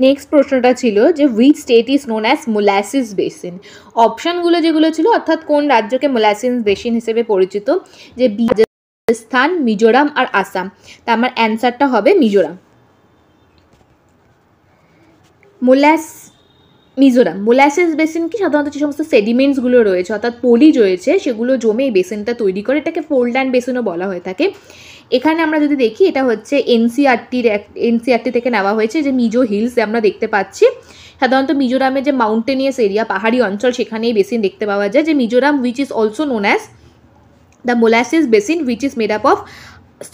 Next প্রশ্নটা ছিল যে which state is known as molasses basin. অপশানগুলো যেগুলো ছিল অর্থাৎ কোন রাজ্যকে মোলাসিস বেসিন হিসেবে পরিচিত, যে রাজস্থান, মিজোরাম আর আসাম। তা আমার অ্যান্সারটা হবে মিজোরাম। মিজোরাম মোলাসিস বেসিন কি সাধারণত যে সমস্ত সেডিমেন্টসগুলো রয়েছে অর্থাৎ পলি রয়েছে সেগুলো জমে এই বেসিনটা তৈরি করে, এটাকে ফোল্ড বেসিনও বলা হয়ে থাকে। এখানে আমরা যদি দেখি এটা হচ্ছে এনসিআরটি থেকে নেওয়া হয়েছে, যে মিজো হিলস আমরা দেখতে পাচ্ছি। সাধারণত মিজোরামের যে মাউন্টেনিয়াস এরিয়া, পাহাড়ি অঞ্চল, সেখানে এই বেসিন দেখতে পাওয়া যায়। যে Mizoram which is also known as the molasses basin which is made up of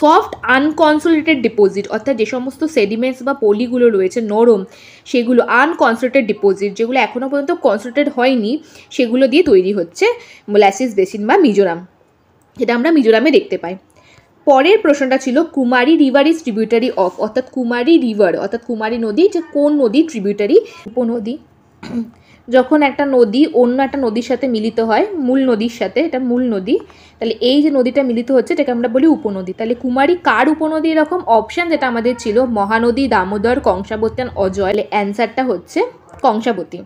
soft unconsolidated deposit, অর্থাৎ যে সমস্ত সেডিমেন্টস বা পলিগুলো রয়েছে নরম, সেগুলো আনকনসোলিডেটেড ডিপোজিট, যেগুলো এখনও পর্যন্ত কনসোলিডেটেড হয়নি, সেগুলো দিয়ে তৈরি হচ্ছে মোলাসিস বেসিন বা মিজোরাম, যেটা আমরা মিজোরামে দেখতে পাই। পরের প্রশ্নটা ছিল কুমারী রিভার ইজ ট্রিবিউটারি অফ, অর্থাৎ কুমারী রিভার অর্থাৎ কুমারী নদী যে কোন নদী ট্রিবিউটারি, উপনদী। যখন একটা নদী অন্য একটা নদীর সাথে মিলিত হয়, মূল নদীর সাথে, এটা মূল নদী, তাহলে এই যে নদীটা মিলিত হচ্ছে এটাকে আমরা বলি উপনদী। তাহলে কুমারী কার উপনদী? এরকম অপশান যেটা আমাদের ছিল মহানদী, দামোদর, কংসাবতী আর অজয়। অ্যান্সারটা হচ্ছে কংসাবতী।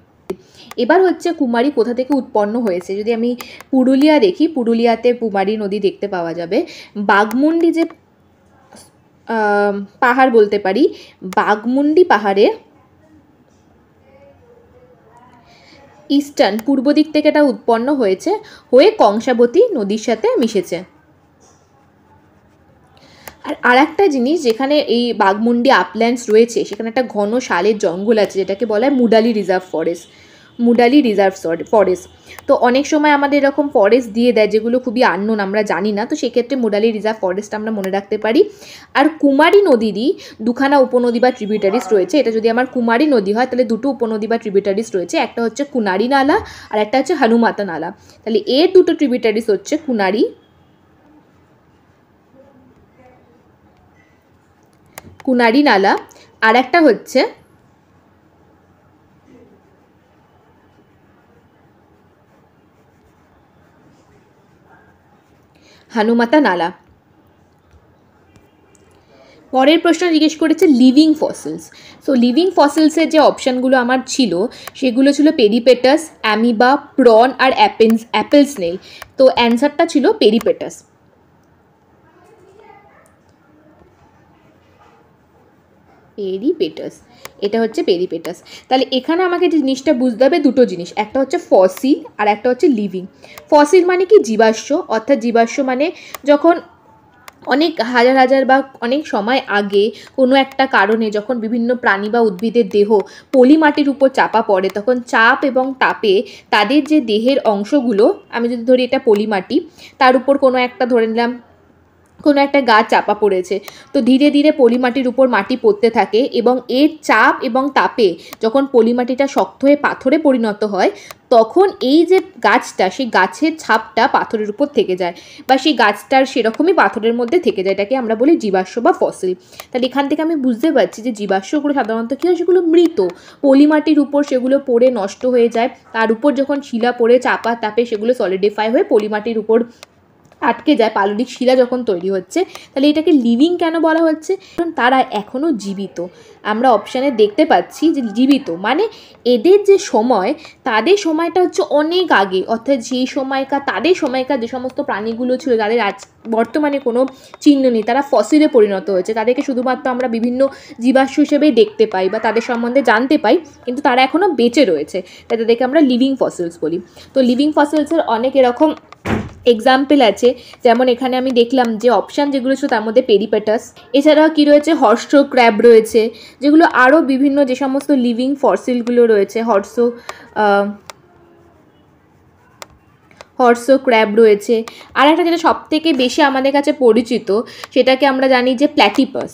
এবার হচ্ছে কুমারী কোথা থেকে উৎপন্ন হয়েছে। যদি আমি পুরুলিয়া দেখি, পুরুলিয়াতে কুমারী নদী দেখতে পাওয়া যাবে। বাঘমুন্ডি যে পাহাড় বলতে পারি, বাঘমুন্ডি পাহাড়ে ইস্টার্ন পূর্ব দিক থেকে এটা উৎপন্ন হয়েছে, হয়ে কংসাবতী নদীর সাথে মিশেছে। আর একটা জিনিস, যেখানে এই বাঘমুন্ডি আপল্যান্ডস রয়েছে সেখানে একটা ঘন শালের জঙ্গল আছে যেটাকে বলা হয় মুডালি রিজার্ভ ফরেস্ট। তো অনেক সময় আমাদের এরকম ফরেস্ট দিয়ে দেয় যেগুলো খুবই আননোন, আমরা জানি না, তো সেক্ষেত্রে মুডালি রিজার্ভ ফরেস্ট আমরা মনে রাখতে পারি। আর কুমারী নদীরই দুখানা উপনদী বা ট্রিবিউটারিস রয়েছে। এটা যদি আমার কুমারী নদী হয় তাহলে দুটো উপনদী বা ট্রিবিউটারিস রয়েছে, একটা হচ্ছে কুনারি নালা আর একটা হচ্ছে হনুমাতা নালা। তাহলে এর দুটো ট্রিবিউটারিস হচ্ছে কুনারি নালা আর একটা হচ্ছে হনুমাতা নালা। পরের প্রশ্ন জিজ্ঞেস করেছে লিভিং ফসিলস। সো লিভিং ফসিলসের যে অপশানগুলো আমার ছিল সেগুলো ছিল পেরিপেটাস, অ্যামিবা, প্রন আর অ্যাপেল স্নেল। তো অ্যান্সারটা ছিল পেরিপেটাস। এটা হচ্ছে পেরিপেটাস। তাহলে এখানে আমাকে যে জিনিসটা বুঝতে হবে দুটো জিনিস, একটা হচ্ছে ফসিল আর একটা হচ্ছে লিভিং। ফসিল মানে কি? জীবাশ্ম, অর্থাৎ জীবাশ্ম মানে যখন অনেক হাজার বা অনেক সময় আগে কোনো একটা কারণে যখন বিভিন্ন প্রাণী বা উদ্ভিদের দেহ পলিমাটির উপর চাপা পড়ে, তখন চাপ এবং তাপে তাদের যে দেহের অংশগুলো, আমি যদি ধরি এটা পলিমাটি, তার উপর কোনো একটা ধরে নিলাম কোনো একটা গাছ চাপা পড়েছে, তো ধীরে ধীরে পলিমাটির উপর মাটি পড়তে থাকে এবং এর চাপ এবং তাপে যখন পলিমাটিটা শক্ত হয়ে পাথরে পরিণত হয়, তখন এই যে গাছটা, সেই গাছের ছাপটা পাথরের উপর থেকে যায় বা সেই গাছটার সেরকমই পাথরের মধ্যে থেকে যায়, এটাকে আমরা বলি জীবাশ্ম বা ফসিল। তাহলে এখান থেকে আমি বুঝতে পারছি যে জীবাশ্মগুলো সাধারণত কী হয়, সেগুলো মৃত পলিমাটির উপর সেগুলো পড়ে নষ্ট হয়ে যায়, তার উপর যখন শিলা পড়ে চাপা তাপে সেগুলো সলিডিফাই হয়ে পলিমাটির উপর আটকে যায়, পাললিক শিলা যখন তৈরি হচ্ছে। তাহলে এটাকে লিভিং কেন বলা হচ্ছে? কারণ তারা এখনও জীবিত। আমরা অপশানে দেখতে পাচ্ছি যে জীবিত মানে এদের যে সময়, তাদের সময়টা হচ্ছে অনেক আগে, অর্থাৎ তাদের সময়কার যে সমস্ত প্রাণীগুলো ছিল যাদের আজ বর্তমানে কোনো চিহ্ন নেই, তারা ফসিলে পরিণত হয়েছে। তাদেরকে শুধুমাত্র আমরা বিভিন্ন জীবাশ্ম হিসেবেই দেখতে পাই বা তাদের সম্বন্ধে জানতে পাই, কিন্তু তারা এখনও বেঁচে রয়েছে, তাই তাদেরকে আমরা লিভিং ফসিলস বলি। তো লিভিং ফসিলসের অনেক এরকম এক্সাম্পল আছে, যেমন এখানে আমি দেখলাম যে অপশান যেগুলো ছিল তার মধ্যে পেরিপেটাস, এছাড়াও কী রয়েছে, হর্স ক্র্যাব রয়েছে, যেগুলো আরও বিভিন্ন যে সমস্ত লিভিং ফসিলগুলো রয়েছে, হর্স ক্র্যাব রয়েছে। আর একটা যেটা সবথেকে বেশি আমাদের কাছে পরিচিত, সেটাকে আমরা জানি যে প্ল্যাটিপাস,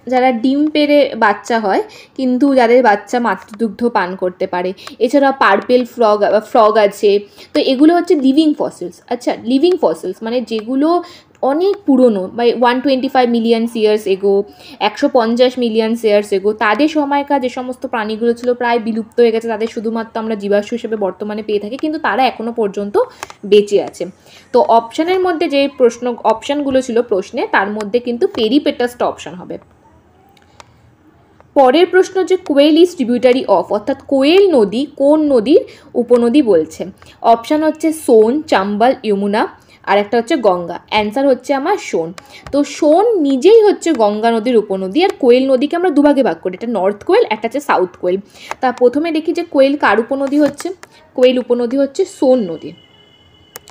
যারা ডিম পেড়ে বাচ্চা হয় কিন্তু যাদের বাচ্চা মাতৃদুগ্ধ পান করতে পারে। এছাড়া পার্পেল ফ্রগ আছে। তো এগুলো হচ্ছে লিভিং ফসিলস। আচ্ছা, লিভিং ফসিলস মানে যেগুলো অনেক পুরনো, বা 125 million years ago, 150 million years ago, তাদের সময়কার যে সমস্ত প্রাণীগুলো ছিল প্রায় বিলুপ্ত হয়ে গেছে, তাদের শুধুমাত্র আমরা জীবাশ্ম হিসেবে বর্তমানে পেয়ে থাকি, কিন্তু তারা এখনও পর্যন্ত বেঁচে আছে। তো অপশানের মধ্যে যে অপশানগুলো ছিল প্রশ্নে, তার মধ্যে কিন্তু পেরিপেটাসটা অপশান হবে। পরের প্রশ্ন যে কোয়েল ইজ ট্রিবিউটারি অফ, অর্থাৎ কোয়েল নদী কোন নদীর উপনদী বলছে। অপশান হচ্ছে সোন, চম্বল, যমুনা, আর একটা হচ্ছে গঙ্গা। অ্যান্সার হচ্ছে আমার সোন। তো সোন নিজেই হচ্ছে গঙ্গা নদীর উপনদী, আর কোয়েল নদীকে আমরা দুভাগে ভাগ করি, এটা নর্থ কোয়েল, একটা হচ্ছে সাউথ কোয়েল। তা প্রথমে দেখি যে কোয়েল কার উপনদী হচ্ছে। কোয়েল উপনদী হচ্ছে সোন নদী।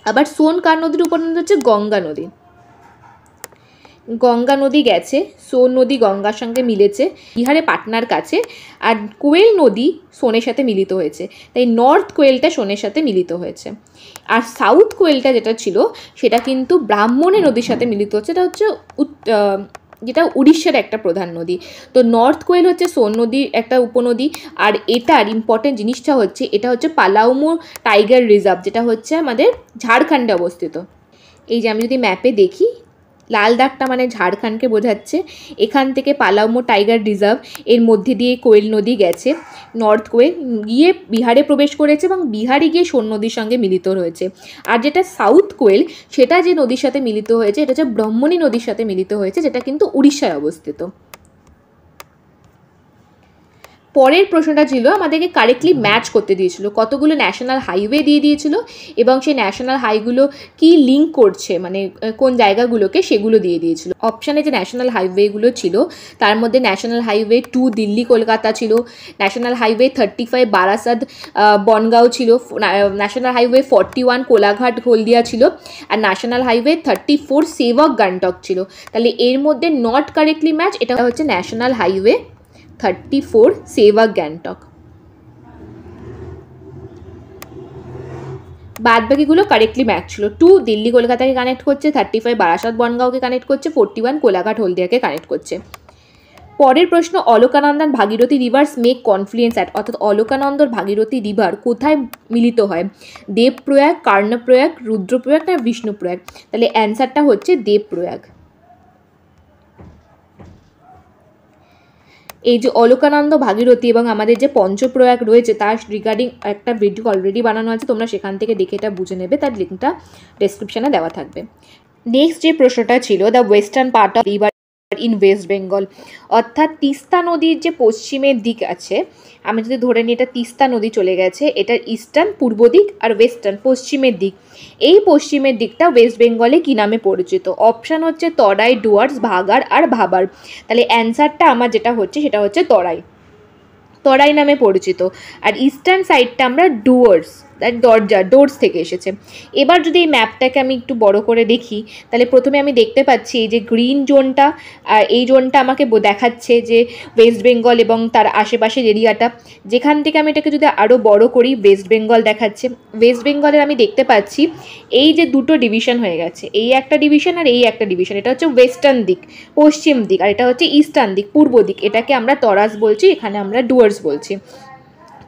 আবার সোন কার নদীর উপনদী হচ্ছে গঙ্গা নদী। গঙ্গা নদী গেছে, সোন নদী গঙ্গার সঙ্গে মিলেছে বিহারে পাটনার কাছে, আর কোয়েল নদী সোনের সাথে মিলিত হয়েছে, তাই নর্থ কোয়েলটা সোনের সাথে মিলিত হয়েছে। আর সাউথ কোয়েলটা যেটা ছিল সেটা কিন্তু ব্রাহ্মণী নদীর সাথে মিলিত হচ্ছে, এটা হচ্ছে যেটা উড়িষ্যার একটা প্রধান নদী। তো নর্থ কোয়েল হচ্ছে সোন নদীর একটা উপনদী, আর এটার ইম্পর্টেন্ট জিনিসটা হচ্ছে এটা হচ্ছে পালাউমু টাইগার রিজার্ভ, যেটা হচ্ছে আমাদের ঝাড়খণ্ডে অবস্থিত। এই যে আমি যদি ম্যাপে দেখি, লাল দাগটা মানে ঝাড়খণ্ডকে বোঝাচ্ছে। এখান থেকে পালাউমো টাইগার রিজার্ভ এর মধ্যে দিয়ে কোয়েল নদী গেছে, নর্থ কোয়েল গিয়ে বিহারে প্রবেশ করেছে এবং বিহারে গিয়ে সোন নদীর সঙ্গে মিলিত হয়েছে। আর যেটা সাউথ কোয়েল সেটা যে নদীর সাথে মিলিত হয়েছে এটা হচ্ছে ব্রহ্মণী নদীর সাথে মিলিত হয়েছে, যেটা কিন্তু উড়িষ্যায় অবস্থিত। পরের প্রশ্নটা ছিল আমাদেরকে কারেক্টলি ম্যাচ করতে দিয়েছিল, কতগুলো ন্যাশনাল হাইওয়ে দিয়ে দিয়েছিল এবং সেই ন্যাশনাল হাইগুলো কি লিঙ্ক করছে, মানে কোন জায়গাগুলোকে, সেগুলো দিয়ে দিয়েছিল। অপশানে যে ন্যাশনাল হাইওয়েগুলো ছিল তার মধ্যে ন্যাশনাল হাইওয়ে 2 দিল্লি কলকাতা ছিল, ন্যাশনাল হাইওয়ে 35 বারাসাত বনগাঁও ছিল, ন্যাশনাল হাইওয়ে 41 কোলাঘাট হলদিয়া ছিল, আর ন্যাশনাল হাইওয়ে 34 সেবক গ্যাংটক ছিল। তাহলে এর মধ্যে নট কারেক্টলি ম্যাচ, এটা হচ্ছে ন্যাশনাল হাইওয়ে 34 সেবক গ্যাংটক। বাদ বাকিগুলো কারেক্টলি ম্যাচ ছিল। 2 দিল্লি কলকাতাকে কানেক্ট করছে, 35 বারাসাত বনগাঁওকে কানেক্ট করছে, 41 কোলাঘাট হলদিয়াকে কানেক্ট করছে। পরের প্রশ্ন, Alaknanda Bhagirathi rivers make confluence at, অর্থাৎ অলকানন্দর ভাগীরথী রিভার কোথায় মিলিত হয়? দেবপ্রয়াগ, কর্ণপ্রয়াগ, রুদ্রপ্রয়াগ না বিষ্ণুপ্রয়াগ? তাহলে অ্যান্সারটা হচ্ছে দেবপ্রয়াগ। এই যে অলকানন্দ ভাগীরথী এবং আমাদের যে পঞ্চপ্রয়াগ রয়েছে তার রিগার্ডিং একটা ভিডিও অলরেডি বানানো আছে, তোমরা সেখান থেকে দেখে এটা বুঝে নেবে, তার লিঙ্কটা ডেসক্রিপশানে দেওয়া থাকবে। নেক্সট যে প্রশ্নটা ছিল, the western part of river in West Bengal, অর্থাৎ তিস্তা নদীর যে পশ্চিমের দিক আছে, আমি যদি ধরে নিই এটা তিস্তা নদী চলে গেছে, এটার ইস্টার্ন পূর্ব দিক আর ওয়েস্টার্ন পশ্চিমের দিক, এই পশ্চিমের দিকটা ওয়েস্ট বেঙ্গলে কী নামে পরিচিত? অপশান হচ্ছে তরাই, ডুয়ার্স, ভাগাড় আর ভাবার। তাহলে অ্যান্সারটা আমার যেটা হচ্ছে সেটা হচ্ছে তরাই, তরাই নামে পরিচিত। আর ইস্টার্ন সাইডটা আমরা ডুয়ার্স, দরজা, ডোর্স থেকে এসেছে। এবার যদি এই ম্যাপটাকে আমি একটু বড় করে দেখি, তাহলে প্রথমে আমি দেখতে পাচ্ছি এই যে গ্রিন জোনটা, আর এই জোনটা আমাকে দেখাচ্ছে যে ওয়েস্ট বেঙ্গল এবং তার আশেপাশের এরিয়াটা। যেখান থেকে আমি এটাকে যদি আরও বড় করি, ওয়েস্ট বেঙ্গল দেখাচ্ছে। ওয়েস্ট বেঙ্গলের আমি দেখতে পাচ্ছি এই যে দুটো ডিভিশন হয়ে গেছে, এই একটা ডিভিশন আর এই একটা ডিভিশন, এটা হচ্ছে ওয়েস্টার্ন দিক, পশ্চিম দিক, আর এটা হচ্ছে ইস্টার্ন দিক, পূর্ব দিক। এটাকে আমরা তরাস বলছি, এখানে আমরা ডুয়ার্স বলছি।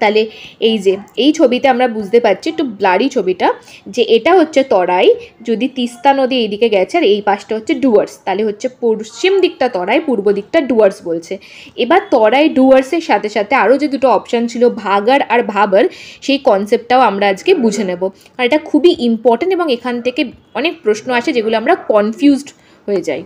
তাহলে এই যে এই ছবিতে আমরা বুঝতে পারছি, একটু ব্লারি ছবিটা, যে এটা হচ্ছে তরাই, যদি তিস্তা নদী এইদিকে গেছে আর এই পাশটা হচ্ছে ডুয়ার্স, তাহলে হচ্ছে পশ্চিম দিকটা তরাই, পূর্ব দিকটা ডুয়ার্স বলছে। এবার তরাই ডুয়ার্সের সাথে সাথে আরও যে দুটো অপশান ছিল ভাগাড় আর ভাবার, সেই কনসেপ্টটাও আমরা আজকে বুঝে নেব, আর এটা খুবই ইম্পর্টেন্ট এবং এখান থেকে অনেক প্রশ্ন আসে যেগুলো আমরা কনফিউজড হয়ে যাই।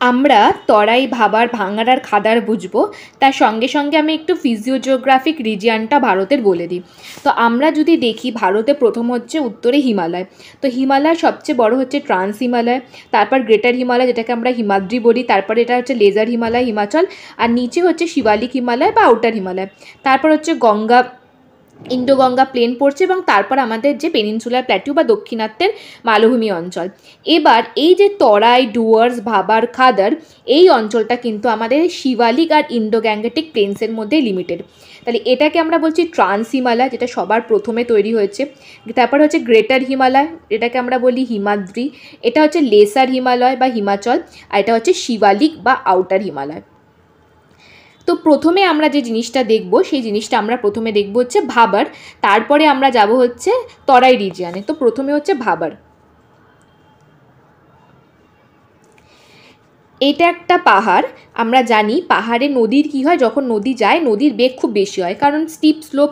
আমরা তরাই, ভাবার, ভাঙাড় আর খাদার বুঝবো, তার সঙ্গে সঙ্গে আমি একটু ফিজিওজিওগ্রাফিক রিজিয়ানটা ভারতের বলে দিই। তো আমরা যদি দেখি, ভারতে প্রথম হচ্ছে উত্তরে হিমালয়, তো হিমালয় সবচেয়ে বড় হচ্ছে ট্রান্স হিমালয়, তারপর গ্রেটার হিমালয় যেটাকে আমরা হিমাদ্রি বলি, তারপর এটা হচ্ছে লেজার হিমালয় হিমাচল, আর নিচে হচ্ছে শিবালিক হিমালয় বা আউটার হিমালয়, তারপর হচ্ছে গঙ্গা, ইন্ডো গঙ্গা প্লেন পড়ছে, এবং তারপর আমাদের যে পেনিনসুলার প্ল্যাটিউ বা দক্ষিণাত্যের মালভূমি অঞ্চল। এবার এই যে তরাই, ডুয়ার্স, ভাবার, খাদার, এই অঞ্চলটা কিন্তু আমাদের শিবালিক আর ইন্ডো গ্যাঙ্গেটিক প্লেন্সের মধ্যে লিমিটেড। তাহলে এটাকে আমরা বলছি ট্রান্স হিমালয়, যেটা সবার প্রথমে তৈরি হয়েছে। তারপর হচ্ছে গ্রেটার হিমালয়, এটাকে আমরা বলি হিমাদ্রি। এটা হচ্ছে লেসার হিমালয় বা হিমাচল, আর এটা হচ্ছে শিবালিক বা আউটার হিমালয়। তো প্রথমে আমরা যে জিনিসটা দেখব, সেই জিনিসটা আমরা প্রথমে দেখব হচ্ছে ভাবার, তারপরে আমরা যাব হচ্ছে তরাই রিজিয়ানে। তো প্রথমে হচ্ছে ভাবার। এটা একটা পাহাড়, আমরা জানি পাহাড়ে নদীর কী হয়, যখন নদী যায় নদীর বেগ খুব বেশি হয়, কারণ স্টিপ স্লোপ,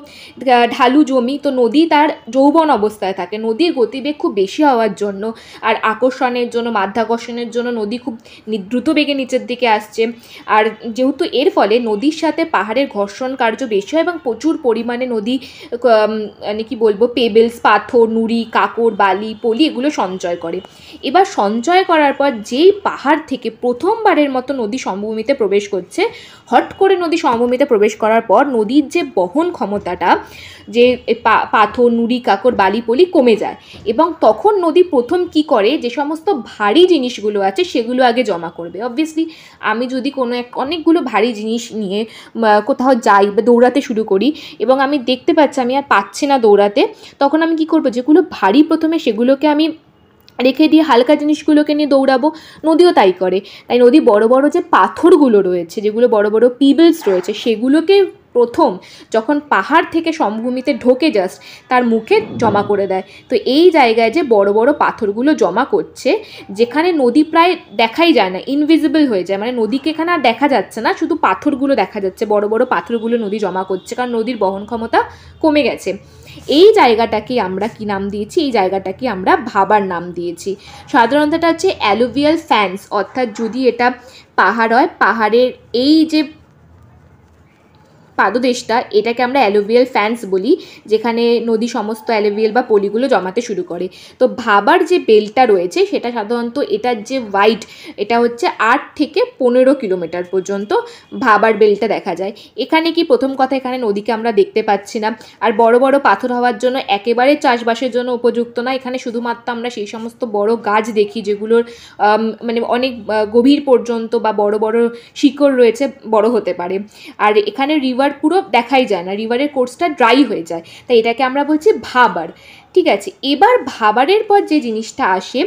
ঢালু জমি, তো নদী তার যৌবন অবস্থায় থাকে, নদীর গতিবেগ খুব বেশি হওয়ার জন্য আর আকর্ষণের জন্য, মাধ্যাকর্ষণের জন্য নদী খুব দ্রুত বেগে নিচের দিকে আসছে। আর যেহেতু এর ফলে নদীর সাথে পাহাড়ের ঘর্ষণ কার্য বেশি হয় এবং প্রচুর পরিমাণে নদী মানে কী বলবো, পেবেলস, পাথর, নুড়ি, কাঁকড়, বালি, পলি এগুলো সঞ্চয় করে। এবার সঞ্চয় করার পর যেই পাহাড় থেকে প্রথমবারের মতো নদী সমভূমিতে প্রবেশ করছে, হট করে নদী সমভূমিতে প্রবেশ করার পর নদীর যে বহন ক্ষমতাটা, যে পাথর, নুড়ি, কাঁকড়, বালি, পলি কমে যায় এবং তখন নদী প্রথম কি করে, যে সমস্ত ভারী জিনিসগুলো আছে সেগুলো আগে জমা করবে। অবভিয়াসলি আমি যদি কোনো অনেকগুলো ভারী জিনিস নিয়ে কোথাও যাই বা দৌড়াতে শুরু করি এবং আমি দেখতে পাচ্ছি আমি আর পাচ্ছি না দৌড়াতে, তখন আমি কি করব, যেগুলো ভারী প্রথমে সেগুলোকে আমি রেখে দিয়ে হালকা জিনিসগুলোকে নিয়ে দৌড়াবো। নদীও তাই করে। তাই নদী বড় বড় যে পাথরগুলো রয়েছে, যেগুলো বড় বড় পিবেলস রয়েছে, সেগুলোকে প্রথম যখন পাহাড় থেকে সমভূমিতে ঢোকে জাস্ট তার মুখে জমা করে দেয়। তো এই জায়গায় যে বড় বড় পাথরগুলো জমা করছে, যেখানে নদী প্রায় দেখাই যায় না, ইনভিজিবল হয়ে যায়, মানে নদীকে এখানে আর দেখা যাচ্ছে না, শুধু পাথরগুলো দেখা যাচ্ছে, বড় বড় পাথরগুলো নদী জমা করছে, কারণ নদীর বহন ক্ষমতা কমে গেছে। এই জায়গাটাকে আমরা কি নাম দিয়েছি, এই জায়গাটাকে আমরা ভাবার নাম দিয়েছি। সাধারণত এটা হচ্ছে অ্যালুভিয়াল ফ্যান্স, অর্থাৎ যদি এটা পাহাড় হয়, পাহাড়ের এই যে পাদদেশটা, এটাকে আমরা অ্যালুভিয়াল ফ্যান্স বলি, যেখানে নদী সমস্ত অ্যালুভিয়াল বা পলিগুলো জমাতে শুরু করে। তো ভাবার যে বেলটা রয়েছে সেটা সাধারণত, এটার যে ওয়াইড, এটা হচ্ছে 8 থেকে 15 কিলোমিটার পর্যন্ত ভাবার বেলটা দেখা যায়। এখানে কি প্রথম কথা, এখানে নদীকে আমরা দেখতে পাচ্ছি না, আর বড় বড় পাথর হওয়ার জন্য একেবারে চাষবাসের জন্য উপযুক্ত না। এখানে শুধুমাত্র আমরা সেই সমস্ত বড় গাছ দেখি যেগুলোর মানে অনেক গভীর পর্যন্ত বা বড় বড় শিকড় রয়েছে, বড় হতে পারে। আর এখানে রিভার পুরো দেখাই যায় না, রিভারের কোর্সটা ড্রাই হয়ে যায়, তাই এটাকে আমরা বলছি ভাবার। ঠিক আছে, এবার ভাবারের পর যে জিনিসটা আসে,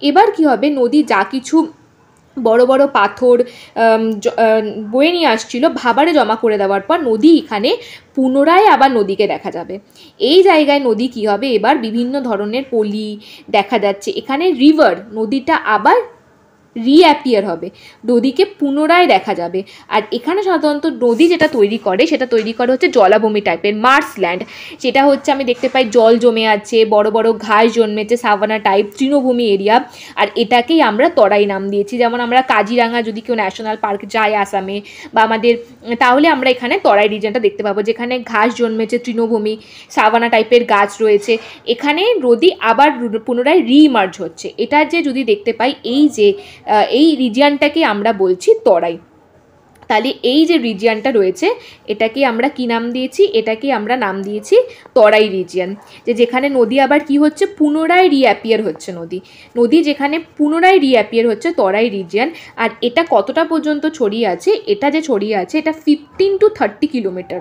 এবার কি হবে, নদী যা কিছু বড় বড় পাথর বয়ে নিয়ে আসছিল ভাবারে জমা করে দেওয়ার পর নদী এখানে পুনরায় আবার নদীকে দেখা যাবে। এই জায়গায় নদী কি হবে, এবার বিভিন্ন ধরনের পলি দেখা যাচ্ছে, এখানে রিভার, নদীটা আবার রিঅ্যাপিয়ার হবে, নদীকে পুনরায় দেখা যাবে। আর এখানে সাধারণত নদী যেটা তৈরি করে, সেটা তৈরি করে হচ্ছে জলাভূমি টাইপের, মার্শল্যান্ড, সেটা হচ্ছে আমি দেখতে পাই জল জমে আছে, বড় বড় ঘাস জন্মেছে, সাভানা টাইপ তৃণভূমি এরিয়া, আর এটাকেই আমরা তরাই নাম দিয়েছি। যেমন আমরা কাজিরাঙা যদি কেউ ন্যাশনাল পার্ক যায় আসামে বা আমাদের, তাহলে আমরা এখানে তরাই রিজনটা দেখতে পাবো, যেখানে ঘাস জন্মেছে, তৃণভূমি, সাভানা টাইপের গাছ রয়েছে, এখানে নদী আবার পুনরায় রিইমার্জ হচ্ছে। এটা যে যদি দেখতে পাই, এই রিজিয়ানটাকে আমরা বলছি তরাই। তাহলে এই যে রিজিয়ানটা রয়েছে, এটাকে আমরা কি নাম দিয়েছি, এটাকে আমরা নাম দিয়েছি তরাই রিজিয়ান। যেখানে নদী আবার কি হচ্ছে, পুনরায় রিঅ্যাপিয়ার হচ্ছে, নদী যেখানে পুনরায় রিঅ্যাপিয়ার হচ্ছে, তরাই রিজিয়ান। আর এটা কতটা পর্যন্ত ছড়িয়ে আছে, এটা যে ছড়িয়ে আছে এটা 15 to 30 কিলোমিটার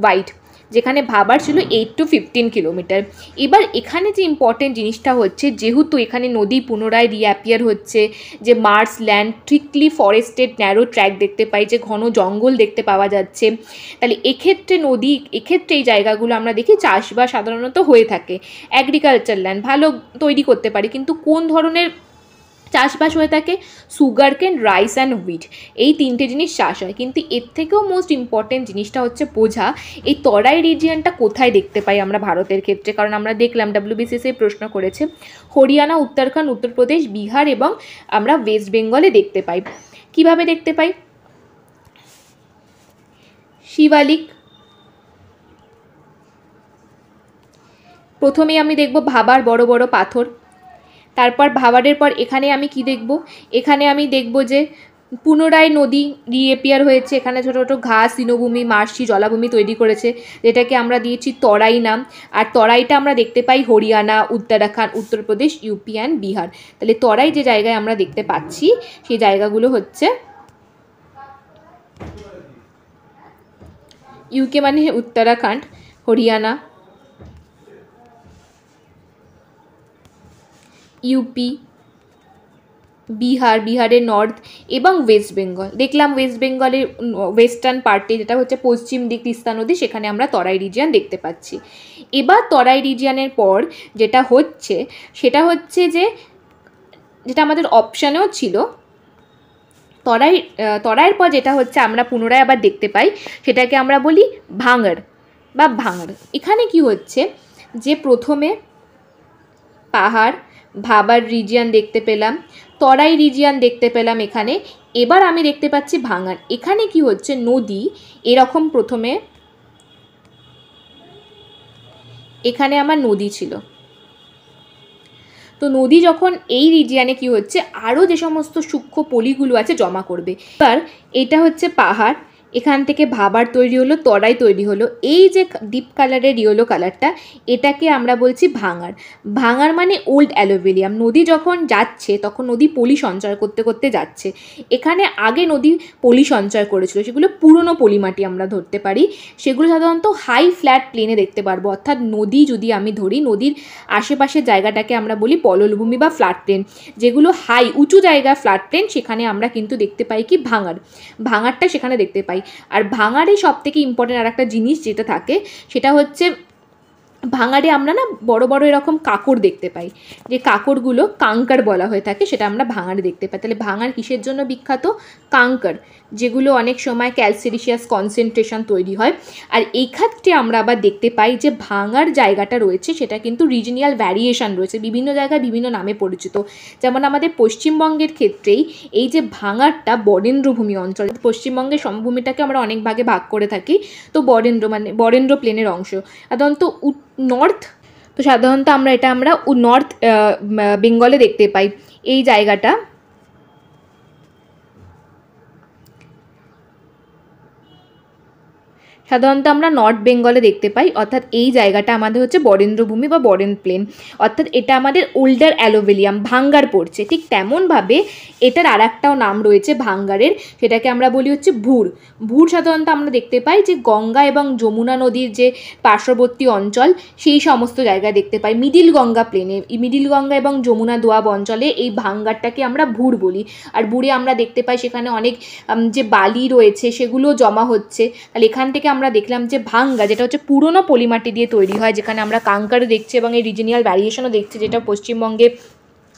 ওয়াইড, যেখানে ভাবার ছিল 8 to 15 কিলোমিটার। এবার এখানে যে ইম্পর্টেন্ট জিনিসটা হচ্ছে, যেহেতু এখানে নদী পুনরায় রিঅ্যাপিয়ার হচ্ছে, যে মার্শল্যান্ড, থিকলি ফরেস্টেড ন্যারো ট্র্যাক দেখতে পাই, যে ঘন জঙ্গল দেখতে পাওয়া যাচ্ছে, তাহলে এক্ষেত্রে এই জায়গাগুলো আমরা দেখি চাষবাস সাধারণত হয়ে থাকে, অ্যাগ্রিকালচার ল্যান্ড ভালো তৈরি করতে পারে, কিন্তু কোন ধরনের চাষবাস হয়ে থাকে, সুগার কেন, রাইস অ্যান্ড হুইট, এই 3টে জিনিস চাষ হয়। কিন্তু এর থেকেও মোস্ট ইম্পর্টেন্ট জিনিসটা হচ্ছে বোঝা, এই তরাই রিজিয়নটা কোথায় দেখতে পাই আমরা ভারতের ক্ষেত্রে। কারণ আমরা দেখলাম WBCSI প্রশ্ন করেছে হরিয়ানা, উত্তরাখণ্ড, উত্তরপ্রদেশ, বিহার এবং আমরা ওয়েস্ট বেঙ্গলে দেখতে পাই। কিভাবে দেখতে পাই, শিবালিক, প্রথমেই আমি দেখব ভাবার বড় বড় পাথর, তারপর ভাবারের পর এখানে আমি কি দেখব, এখানে আমি দেখব যে পুনরায় নদী রিঅ্যাপিয়ার হয়েছে, এখানে ছোটো ছোটো ঘাস, তৃণভূমি, মার্শি, জলাভূমি তৈরি করেছে, যেটাকে আমরা দিয়েছি তরাই নাম। আর তরাইটা আমরা দেখতে পাই হরিয়ানা, উত্তরাখণ্ড, উত্তরপ্রদেশ, ইউপি অ্যান্ড বিহার। তাহলে তরাই যে জায়গায় আমরা দেখতে পাচ্ছি, সেই জায়গাগুলো হচ্ছে ইউকে মানে উত্তরাখণ্ড, হরিয়ানা, ইউপি, বিহার, বিহারের নর্থ এবং ওয়েস্ট বেঙ্গল। দেখলাম ওয়েস্ট বেঙ্গলের ওয়েস্টার্ন পার্টে, যেটা হচ্ছে পশ্চিম দিক তিস্তা নদী, সেখানে আমরা তরাই রিজিয়ান দেখতে পাচ্ছি। এবার তরাই রিজিয়ানের পর যেটা হচ্ছে, সেটা হচ্ছে যে যেটা আমাদের অপশানেও ছিল, তরাইয়ের পর যেটা হচ্ছে আমরা পুনরায় আবার দেখতে পাই, সেটাকে আমরা বলি ভাঙড় বা ভাঙড়। এখানে কি হচ্ছে যে প্রথমে পাহাড় ভাবার রিজিয়ান দেখতে পেলাম, তরাই রিজিয়ান দেখতে পেলাম এখানে, এবার আমি দেখতে পাচ্ছি ভাঙড়। এখানে কি হচ্ছে, নদী এরকম প্রথমে এখানে আমার নদী ছিল, তো নদী যখন এই রিজিয়ানে কি হচ্ছে আরও যে সমস্ত সূক্ষ্ম পলিগুলো আছে জমা করবে। এবার এটা হচ্ছে পাহাড়, এখান থেকে ভাবার তৈরি হলো, তরাই তৈরি হলো, এই যে ডিপ কালারের ইয়েলো কালারটা এটাকে আমরা বলছি ভাঙড়। ভাঙড় মানে ওল্ড অ্যালুভিয়াম। নদী যখন যাচ্ছে তখন নদী পলি সঞ্চয় করতে করতে যাচ্ছে, এখানে আগে নদী পলি সঞ্চয় করেছিল, সেগুলো পুরনো পলিমাটি আমরা ধরতে পারি, সেগুলো সাধারণত হাই ফ্ল্যাট প্লেনে দেখতে পারবো। অর্থাৎ নদী যদি আমি ধরি, নদীর আশেপাশের জায়গাটাকে আমরা বলি পললভূমি বা ফ্ল্যাট প্লেন, যেগুলো হাই উঁচু জায়গা ফ্ল্যাট প্লেন, সেখানে আমরা কিন্তু দেখতে পাই কি ভাঙড়, ভাঙড়টা সেখানে দেখতে পাই। আর ভাঙড়ে সব থেকে ইম্পর্টেন্ট আর একটা জিনিস যেটা থাকে সেটা হচ্ছে ভাঙড়ে আমরা না বড় বড় এরকম কাঁকড় দেখতে পাই, যে কাঁকড়গুলো কাঙ্কার বলা হয়ে থাকে, সেটা আমরা ভাঙড়ে দেখতে পাই। তাহলে ভাঙড় কিসের জন্য বিখ্যাত? কাঙ্কার, যেগুলো অনেক সময় ক্যালসিরিশিয়াস কনসেন্ট্রেশন তৈরি হয়। আর এই ক্ষেত্রে আমরা আবার দেখতে পাই যে ভাঙড় জায়গাটা রয়েছে সেটা কিন্তু রিজিনিয়াল ভ্যারিয়েশন রয়েছে, বিভিন্ন জায়গায় বিভিন্ন নামে পরিচিত। যেমন আমাদের পশ্চিমবঙ্গের ক্ষেত্রেই এই যে ভাঙড়টা বরেন্দ্রভূমি অঞ্চল, পশ্চিমবঙ্গের সমভূমিটাকে আমরা অনেক ভাগে ভাগ করে থাকি, তো বরেন্দ্র মানে বরেন্দ্র প্লেনের অংশ সাধারণত নর্থ, তো সাধারণত আমরা নর্থ বেঙ্গলে দেখতে পাই এই জায়গাটা। সাধারণত আমরা নর্থ বেঙ্গলে দেখতে পাই, অর্থাৎ এই জায়গাটা আমাদের হচ্ছে বরেন্দ্রভূমি বা বরেন্দ্র প্লেন, অর্থাৎ এটা আমাদের ওল্ডার অ্যালুভিয়াম ভাঙ্গার পড়ছে। ঠিক তেমনভাবে এটার আর একটাও নাম রয়েছে ভাঙ্গারের, সেটাকে আমরা বলি হচ্ছে ভুর। ভুর সাধারণত আমরা দেখতে পাই যে গঙ্গা এবং যমুনা নদীর যে পার্শ্ববর্তী অঞ্চল সেই সমস্ত জায়গায় দেখতে পাই, মিডিল গঙ্গা প্লেনে, মিডিল গঙ্গা এবং যমুনা দোয়াব অঞ্চলে এই ভাঙ্গারটাকে আমরা ভুর বলি। আর ভুরে আমরা দেখতে পাই সেখানে অনেক যে বালি রয়েছে সেগুলো জমা হচ্ছে। তাহলে এখান থেকে আমরা দেখলাম যে ভাঙ্গা, যেটা হচ্ছে পুরনো পলিমাটি দিয়ে তৈরি হয়, যেখানে আমরা কাঙ্কার দেখছি এবং এই রিজিনিয়াল ভ্যারিয়েশনও দেখছি, যেটা পশ্চিমবঙ্গে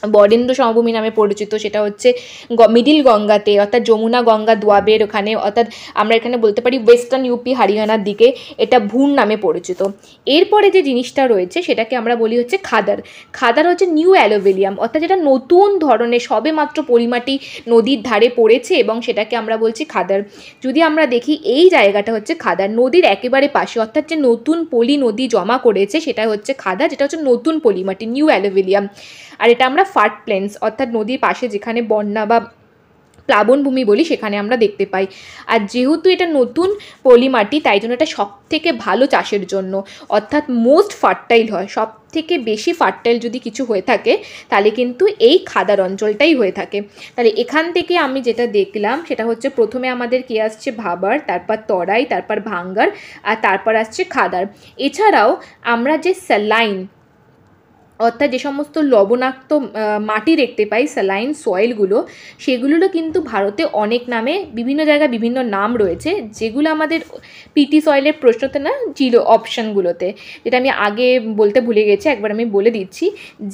বরেন্দ্র সমভূমি নামে পরিচিত, সেটা হচ্ছে মিডিল গঙ্গাতে, অর্থাৎ যমুনা গঙ্গা দোয়াবের ওখানে, অর্থাৎ আমরা এখানে বলতে পারি ওয়েস্টার্ন ইউপি হরিয়ানার দিকে এটা ভুর নামে পরিচিত। এরপরে যে জিনিসটা রয়েছে সেটাকে আমরা বলি হচ্ছে খাদার। খাদার হচ্ছে নিউ অ্যালুভিয়াম, অর্থাৎ যেটা নতুন ধরনের সবে মাত্র পলিমাটি নদীর ধারে পড়েছে এবং সেটাকে আমরা বলছি খাদার। যদি আমরা দেখি এই জায়গাটা হচ্ছে খাদার, নদীর একেবারে পাশে, অর্থাৎ যে নতুন পলি নদী জমা করেছে সেটা হচ্ছে খাদা, যেটা হচ্ছে নতুন পলিমাটি নিউ অ্যালুভিয়াম। আর এটা আমরা ফার্ট প্লেন্স, অর্থাৎ নদীর পাশে যেখানে বন্যা বা প্লাবনভূমি বলি সেখানে আমরা দেখতে পাই। আর যেহেতু এটা নতুন পলিমাটি তাই জন্য এটা সব থেকে ভালো চাষের জন্য, অর্থাৎ মোস্ট ফার্টাইল হয়, সব থেকে বেশি ফার্টাইল যদি কিছু হয়ে থাকে তাহলে কিন্তু এই খাদার অঞ্চলটাই হয়ে থাকে। তাহলে এখান থেকে আমি যেটা দেখলাম সেটা হচ্ছে প্রথমে আমাদের কি আসছে ভাবার, তারপর তরাই, তারপর ভাঙ্গার, আর তারপর আসছে খাদার। এছাড়াও আমরা যে স্যালাইন, অর্থাৎ যে সমস্ত লবণাক্ত মাটি দেখতে পাই, স্যালাইন সয়েলগুলো, সেগুলোরও কিন্তু ভারতে অনেক নামে বিভিন্ন জায়গায় বিভিন্ন নাম রয়েছে, যেগুলো আমাদের পিটি সয়েলের প্রশ্নতে না ছিল অপশানগুলোতে, যেটা আমি আগে বলতে ভুলে গেছি, একবার আমি বলে দিচ্ছি।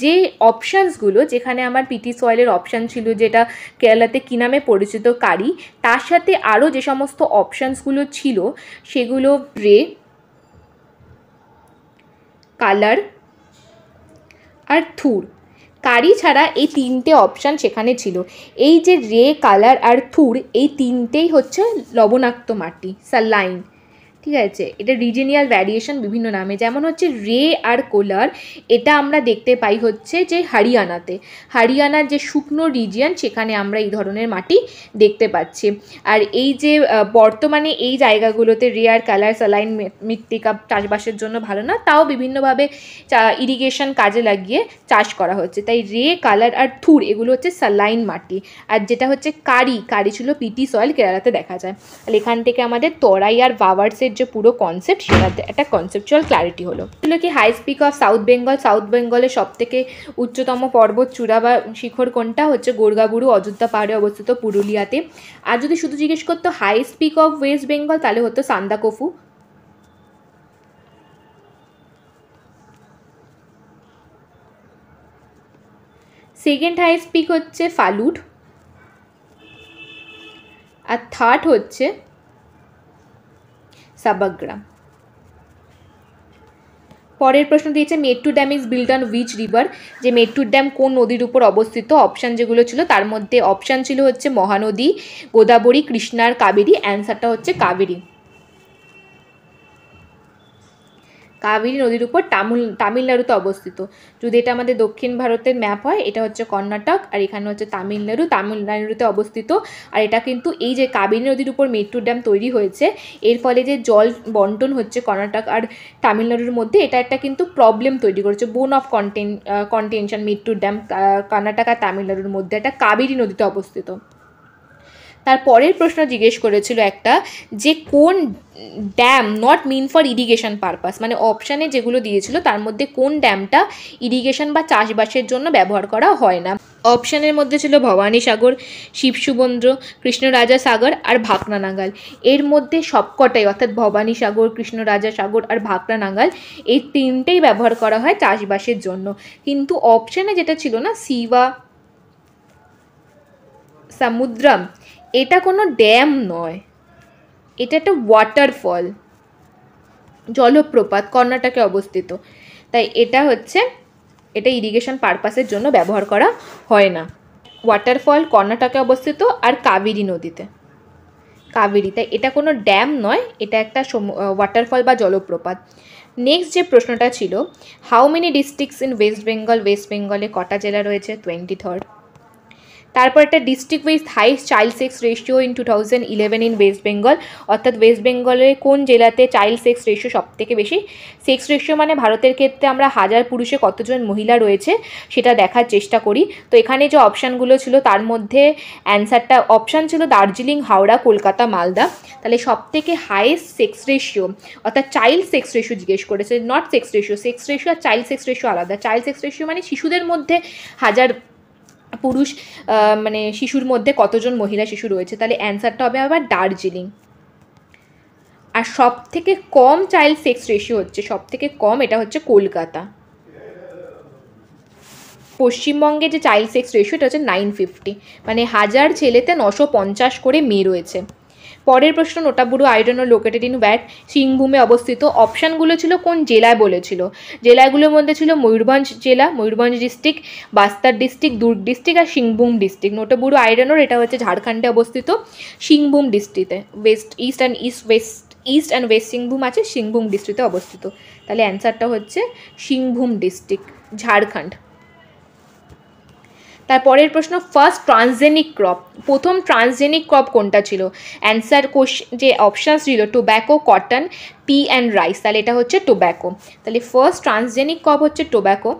যে অপশানসগুলো, যেখানে আমার পিটি সয়েলের অপশান ছিল যেটা কেরালাতে কী নামে পরিচিত কারি, তার সাথে আরও যে সমস্ত অপশানসগুলো ছিল সেগুলো রে, কালার আর থুর। কারি ছাড়া এই তিনটে অপশান সেখানে ছিল। এই যে রে, কালার আর থুর, এই তিনটেই হচ্ছে লবণাক্ত মাটি, স্যালাইন, ঠিক আছে। এটা রিজিনিয়াল ভ্যারিয়েশন বিভিন্ন নামে, যেমন হচ্ছে রে আর কোলার, এটা আমরা দেখতে পাই হচ্ছে যে হরিয়ানাতে, হরিয়ানার যে শুকনো রিজিয়ন সেখানে আমরা এই ধরনের মাটি দেখতে পাচ্ছি। আর এই যে বর্তমানে এই জায়গাগুলোতে রে আর কালার স্যালাইন মৃত্তিকা চাষবাসের জন্য ভালো না, তাও বিভিন্নভাবে ইরিগেশন কাজে লাগিয়ে চাষ করা হচ্ছে। তাই রে, কালার আর থুর এগুলো হচ্ছে স্যালাইন মাটি। আর যেটা হচ্ছে কারি, কারি ছিল পিটি সয়েল, কেরালাতে দেখা যায়। তাহলে এখান থেকে আমাদের তরাই আর ভাবার্সের যে পুরো কনসেপ্ট সেটাতে একটা কনসেপচুয়াল ক্ল্যারিটি হলো। এগুলো কি হাই peak of South Bengal, South বেঙ্গলের সব থেকে উচ্চতম পর্বত চূড়া বা শিখর কোনটা? হচ্ছে গোর্গাবুরু, অযোধ্যা পাহাড়ে অবস্থিত পুরুলিয়াতে। আর যদি শুধু জিজ্ঞেস করতো হাই স্পিক অফ ওয়েস্ট বেঙ্গল তাহলে হতো সান্দাকফু। সেকেন্ড হাইয়েস্ট পিক হচ্ছে ফালুট। আর থার্ড হচ্ছে সাবাগ্রাম। পরের প্রশ্ন দিয়েছে Mettur dam is build on which river, যে মেট্টুর ড্যাম কোন নদীর উপর অবস্থিত। অপশান যেগুলো ছিল তার মধ্যে অপশান ছিল হচ্ছে মহানদী, গোদাবরী, কৃষ্ণা আর কাবেরী। অ্যান্সারটা হচ্ছে কাবেরী। কাবেরী নদীর উপর তামিলনাড়ুতে অবস্থিত। যদি এটা আমাদের দক্ষিণ ভারতের ম্যাপ হয়, এটা হচ্ছে কর্ণাটক আর এখানে হচ্ছে তামিলনাড়ুতে অবস্থিত। আর এটা কিন্তু এই যে কাবেরী নদীর উপর মেট্টুর ড্যাম তৈরি হয়েছে, এর ফলে যে জল বন্টন হচ্ছে কর্ণাটক আর তামিলনাড়ুর মধ্যে, এটা একটা কিন্তু প্রবলেম তৈরি করেছে। Bone of contention Mettur dam Karnataka আর তামিলনাড়ুর মধ্যে, এটা কাবেরী নদীতে অবস্থিত। তার পরের প্রশ্ন জিজ্ঞেস করেছিল একটা, যে কোন dam not mean for irrigation purpose, মানে অপশানে যেগুলো দিয়েছিল তার মধ্যে কোন ড্যামটা ইরিগেশন বা চাষবাসের জন্য ব্যবহার করা হয় না। অপশানের মধ্যে ছিল ভবানী সাগর, শিবসমুদ্র, কৃষ্ণরাজা সাগর আর ভাকরা নাগাল। এর মধ্যে সবকটাই, অর্থাৎ ভবানী সাগর, কৃষ্ণরাজা সাগর আর ভাকরা নাগাল, এই তিনটেই ব্যবহার করা হয় চাষবাসের জন্য। কিন্তু অপশানে যেটা ছিল না, শিবা সমুদ্রম, এটা কোনো ড্যাম নয়, এটা একটা ওয়াটারফল, জলপ্রপাত, কর্ণাটকে অবস্থিত। তাই এটা ইরিগেশন পারপাসের জন্য ব্যবহার করা হয় না। ওয়াটারফল কর্ণাটকে অবস্থিত আর কাবেরী নদীতে, কাবেরী, তাই এটা কোনো ড্যাম নয়, এটা একটা ওয়াটারফল বা জলপ্রপাত। নেক্সট যে প্রশ্নটা ছিল, how many districts in West Bengal, West বেঙ্গলে কটা জেলা রয়েছে, 23rd। তারপর একটা district with highest child sex ratio in 2011 in West Bengal, অর্থাৎ ওয়েস্ট বেঙ্গলের কোন জেলাতে চাইল্ড সেক্স রেশিও সব থেকে বেশি। সেক্স রেশিও মানে ভারতের ক্ষেত্রে আমরা 1000 পুরুষে কতজন মহিলা রয়েছে সেটা দেখার চেষ্টা করি। তো এখানে যে অপশানগুলো ছিল তার মধ্যে অ্যান্সারটা অপশান ছিল দার্জিলিং, হাওড়া, কলকাতা, মালদা। তাহলে সব থেকে হাইয়েস্ট সেক্স রেশিও, অর্থাৎ চাইল্ড সেক্স রেশিও জিজ্ঞেস করেছে, not sex ratio. Sex ratio আর চাইল্ড সেক্স রেশিও আলাদা। চাইল্ড সেক্স রেশিও মানে শিশুদের মধ্যে 1000 পুরুষ, মানে শিশুর মধ্যে কতজন মহিলা শিশু রয়েছে। তাহলে অ্যান্সারটা হবে আবার দার্জিলিং। আর সব থেকে কম চাইল্ড সেক্স রেশিও হচ্ছে, সব থেকে কম, এটা হচ্ছে কলকাতা। পশ্চিমবঙ্গে যে চাইল্ড সেক্স রেশিও এটা হচ্ছে 950, মানে 1000 ছেলেতে 950 করে মেয়ে রয়েছে। পরের প্রশ্ন, নোটাবুরু আইরন লোকেটেড ইন ওয়্যাট, সিংভূমে অবস্থিত। অপশানগুলো ছিল কোন জেলায় বলেছিল। জেলাগুলোর মধ্যে ছিল ময়ূরভঞ্জ জেলা, ময়ূরভঞ্জ ডিস্ট্রিক্ট, বাস্তার ডিস্ট্রিক্ট, দুর্গ ডিস্ট্রিক্ট আর সিংভূম ডিস্ট্রিক্ট। নোটাবুরু আইরনর এটা হচ্ছে ঝাড়খণ্ডে অবস্থিত, সিংভূম ডিস্ট্রিক্টে। ইস্ট অ্যান্ড ওয়েস্ট সিংভূম আছে, সিংভূম ডিস্ট্রিক্টে অবস্থিত। তাহলে অ্যান্সারটা হচ্ছে সিংভূম ডিস্ট্রিক্ট, ঝাড়খণ্ড। তারপরের প্রশ্ন, ফার্স্ট ট্রান্সজেনিক ক্রপ, প্রথম ট্রান্সজেনিক ক্রপ কোনটা ছিল। অ্যান্সার যে অপশানস ছিল tobacco, cotton, P and rice. তাহলে এটা হচ্ছে টোব্যাকো। তাহলে ফার্স্ট ট্রান্সজেনিক ক্রপ হচ্ছে টোব্যাকো।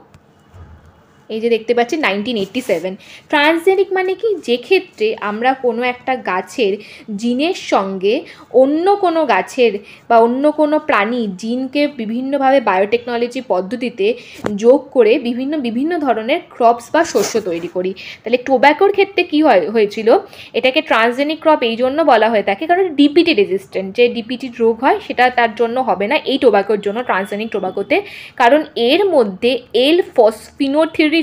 এই যে দেখতে পাচ্ছি 1987। ট্রান্সজেনিক মানে কি, যে ক্ষেত্রে আমরা কোনো একটা গাছের জিনের সঙ্গে অন্য কোনো গাছের বা অন্য কোনো প্রাণীর জিনকে বিভিন্নভাবে বায়োটেকনোলজি পদ্ধতিতে যোগ করে বিভিন্ন ধরনের ক্রপস বা শস্য তৈরি করি। তাহলে টোব্যাকোর ক্ষেত্রে কী হয়েছিল, এটাকে ট্রান্সজেনিক ক্রপ এই জন্য বলা হয়ে থাকে কারণ ডিপিটি রেজিস্ট্যান্ট, যে ডিপিটি রোগ হয় সেটা তার জন্য হবে না এই টোব্যাকোর জন্য, ট্রান্সজেনিক টোব্যাকোতে, কারণ এর মধ্যে L-ফসফিনোথিরিসিন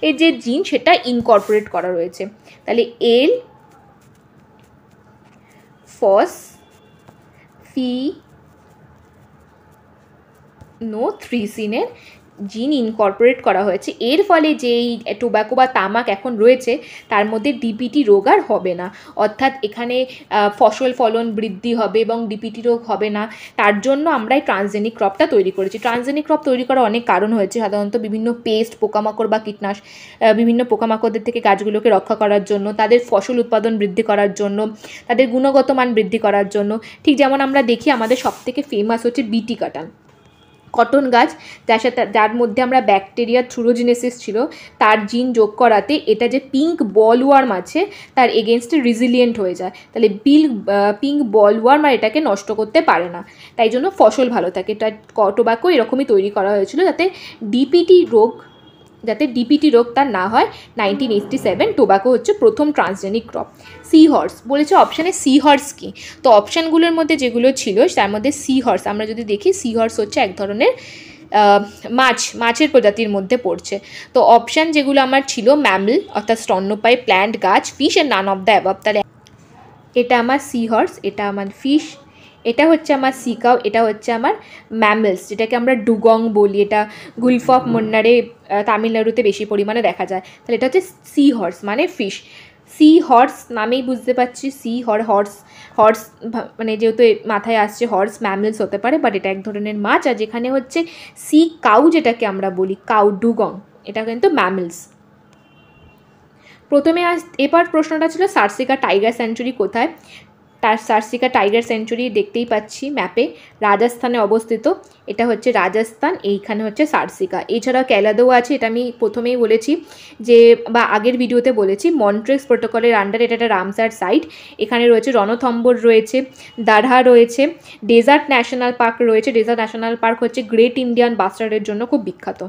এর যে জিন সেটা ইনকর্পোরেট করা রয়েছে। তাহলে L-ফসফিনোথিরিসিনের জিন ইনকর্পোরেট করা হয়েছে, এর ফলে যে এই টোব্যাকো বা তামাক এখন রয়েছে তার মধ্যে ডিপিটি রোগ আর হবে না, অর্থাৎ এখানে ফসল ফলন বৃদ্ধি হবে এবং ডিপিটি রোগ হবে না। তার জন্য আমরা এই ট্রান্সজেনিক ক্রপটা তৈরি করেছি। ট্রান্সজেনিক ক্রপ তৈরি করার অনেক কারণ হয়েছে, সাধারণত বিভিন্ন পেস্ট, পোকামাকড় বা কীটনাশক, বিভিন্ন পোকামাকড়দের থেকে গাছগুলোকে রক্ষা করার জন্য, তাদের ফসল উৎপাদন বৃদ্ধি করার জন্য, তাদের গুণগত মান বৃদ্ধি করার জন্য। ঠিক যেমন আমরা দেখি আমাদের সবথেকে ফেমাস হচ্ছে বিটি কটন গাছ, যার মধ্যে আমরা ব্যাকটেরিয়া থ্রুরোজেনেসিস ছিল তার জিন যোগ করাতে এটা যে পিঙ্ক বলওয়ার্ম আছে তার এগেনস্টে রিজিলিয়েন্ট হয়ে যায়। তাহলে পিঙ্ক বলওয়ার্ম আর এটাকে নষ্ট করতে পারে না, তাই জন্য ফসল ভালো থাকে। এটা টোব্যাকো এরকমই তৈরি করা হয়েছিল যাতে ডিপিটি রোগ তার না হয়। 1987 টোব্যাকো হচ্ছে প্রথম ট্রান্সজেনিক ক্রপ। সি হর্স বলেছে, অপশানে সি হর্স কী। তো অপশানগুলোর মধ্যে যেগুলো ছিল তার মধ্যে সি হর্স, আমরা যদি দেখি সি হর্স হচ্ছে এক ধরনের মাছের প্রজাতির মধ্যে পড়ছে। তো অপশান যেগুলো আমার ছিল ম্যামল অর্থাৎ স্তন্যপায়ী, প্ল্যান্ট, গাছ, fish and none of the above. তাহলে এটা আমার সি হর্স, এটা আমার ফিশ, এটা হচ্ছে আমার সি কাউ, এটা হচ্ছে আমার ম্যামেলস, যেটাকে আমরা ডুগং বলি। এটা গুলফ অফ মুন্নারে তামিলনাড়ুতে বেশি পরিমাণে দেখা যায়। তাহলে এটা হচ্ছে সি হর্স মানে ফিশ। সি হর্স নামেই বুঝতে পারছি, সি হর্স, হর্স মানে যেহেতু মাথায় আসছে হর্স, ম্যামেলস হতে পারে, বাট এটা এক ধরনের মাছ। আর যেখানে হচ্ছে সি কাউ যেটাকে আমরা বলি, কাউ ডুগং, এটা কিন্তু ম্যামেলস। প্রথমে এবার প্রশ্নটা ছিল সার্সিকা টাইগার স্যাঞ্চুরি কোথায়। তার সার্সিকা টাইগার স্যাঞ্চুরি দেখতেই পাচ্ছি ম্যাপে, রাজস্থানে অবস্থিত। এটা হচ্ছে রাজস্থান, এইখানে হচ্ছে সার্সিকা। এছাড়াও ক্যালাদেও আছে, এটা আমি প্রথমেই বলেছি যে, বা আগের ভিডিওতে বলেছি, মন্ট্রেক্স প্রোটোকলের আন্ডারে এটা একটা রামসার সাইট। এখানে রয়েছে রণথম্বর রয়েছে, দারহা রয়েছে, ডেজার্ট ন্যাশনাল পার্ক রয়েছে। ডেজার্ট ন্যাশনাল পার্ক হচ্ছে গ্রেট ইন্ডিয়ান বাস্টার্ডের জন্য খুব বিখ্যাত।